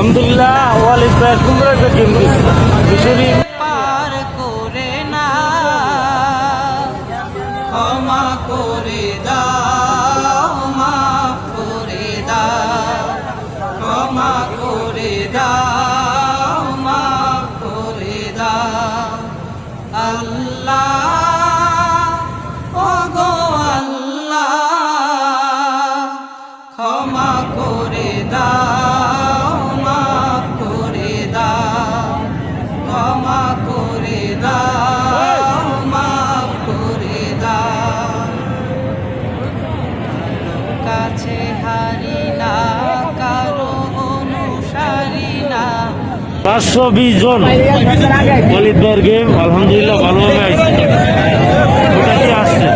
আলহামদুলিল্লাহ ওয়ালিদ ভাই সুন্দর একটা গেম দিয়েছে। পার করে না, ক্ষমা করে দাও, মাফ করে দাও, ক্ষমা করে দাও, মাফ করে দাও। আল্লাহ ওগো আল্লাহ, ক্ষমা করে দাও, মাফ করে দাও, ক্ষমা করে দাও, মাফ করে দাও। কাছে হারি না, কারো অনুসারী না। 520 জন ওয়ালিদ ভাইয়ের গেম আলহামদুলিল্লাহ ভালোভাবে আসছে।